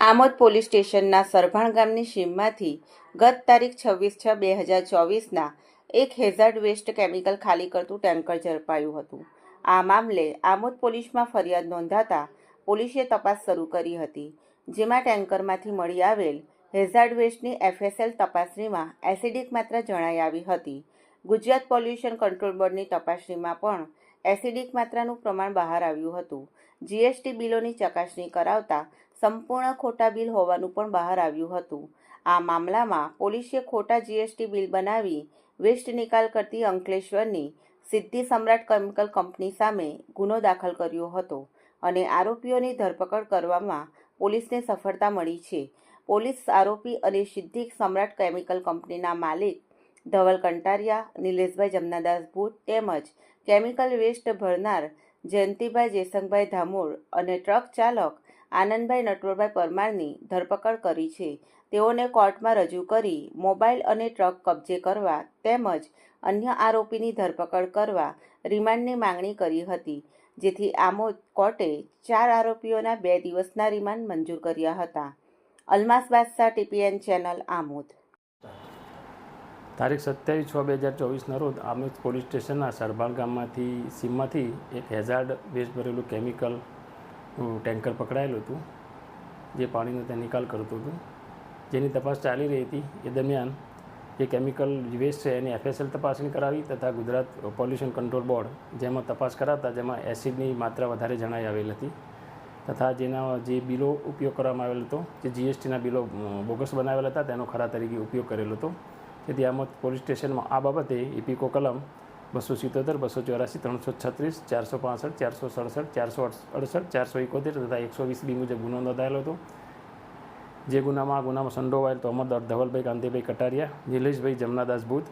Amod police સ્ટેશનના સરભાણ ગામની સીમમાંથી ગત તારીખ 26/6/2024ના એક હેઝાર્ડ વેસ્ટ કેમિકલ ખાલી કરતું ટેન્કર ઝડપાયું હતું. આ મામલે આમોદ પોલીસમાં ફરિયાદ નોંધાતા પોલીસે તપાસ શરૂ કરી હતી, જેમાં ટેન્કરમાંથી મળી આવેલ હેઝાર્ડ વેસ્ટની FSL તપાસણીમાં એસિડિક માત્રા જણાઈ આવી હતી. ગુજરાત પોલ્યુશન કંટ્રોલ બોર્ડની તપાસણીમાં પણ એસિડિક માત્રાનું પ્રમાણ બહાર આવ્યું હતું. GST બિલોની ચકાસણી કરાવતા સંપૂર્ણ ખોટા બિલ હોવાનું પણ બહાર આવ્યું હતું. આ મામલામાં પોલીસે ખોટા GST બિલ બનાવી વેસ્ટ નિકાલ કરતી અંકલેશ્વરની સિદ્ધિ સમ્રાટ કેમિકલ કંપની સામે ગુનો દાખલ કર્યો હતો અને આરોપીઓની ધરપકડ કરવામાં પોલીસને સફળતા મળી છે. પોલીસ આરોપી અને સિદ્ધિ સમ્રાટ કેમિકલ કંપનીના માલિક ધવલ કંટારિયા, નિલેશભાઈ જમનાદાસ ભૂત તેમજ કેમિકલ વેસ્ટ ભરનાર જયંતિભાઈ જેસંગભાઈ ધામોર અને ટ્રક ચાલક આનંદભાઈ નટવરભાઈ પરમારની ધરપકડ કરી છે. તેઓને કોર્ટમાં રજૂ કરી મોબાઈલ અને ટ્રક કબજે કરવા તેમજ અન્ય આરોપીની ધરપકડ કરવા રિમાન્ડની માંગણી કરી હતી, જેથી આમોદ કોર્ટે 4 આરોપીઓના 2 દિવસના રિમાન્ડ મંજૂર કર્યા હતા. અલમાસ બાદશાહ, TPN ચેનલ, આમોદ. તારીખ 27/6/2024ના રોજ આમોદ પોલીસ સ્ટેશનના સરભાણ સીમમાંથી એક હેઝાર્ડ વેસ્ટ ભરેલું કેમિકલ ટેન્કર પકડાયેલું હતું, જે પાણીનો ત્યાં નિકાલ કરતું હતું, જેની તપાસ ચાલી રહી હતી. એ દરમિયાન જે કેમિકલ વેસ્ટ છે એની FSL તપાસણી કરાવી તથા ગુજરાત પોલ્યુશન કંટ્રોલ બોર્ડ જેમાં તપાસ કરાવતા જેમાં એસિડની માત્રા વધારે જણાઈ આવેલ હતી તથા જેના જે બિલો ઉપયોગ કરવામાં આવેલો હતો, જે GSTના બિલો બોગસ બનાવેલા હતા, તેનો ખરા તરીકે ઉપયોગ કરેલો હતો. જેથી આમોદ પોલીસ સ્ટેશનમાં આ બાબતે ઇપિકો કલમ 277, 284, 336, 465, 467, 468, 471 તથા 120B મુજબ ગુનો નોંધાયેલો હતો. જે ગુનામાં સંડોવાયેલ તો ધવલભાઈ કાંતિભાઈ કટારિયા, નિલેશભાઈ જમનાદાસ ભૂત,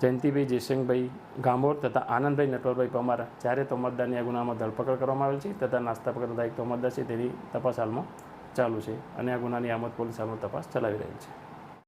જયંતિભાઈ જેસંગભાઈ ગામોર તથા આનંદભાઈ નટવરભાઈ પરમાર ચારે તોમતદારની આ ગુનામાં ધરપકડ કરવામાં આવેલ છે તથા નાસ્તા પકડતા એક તોમતદાર છે તેની તપાસ હાલમાં ચાલુ છે અને આ ગુનાની આમોદ પોલીસ હાલમાં તપાસ ચલાવી રહી છે.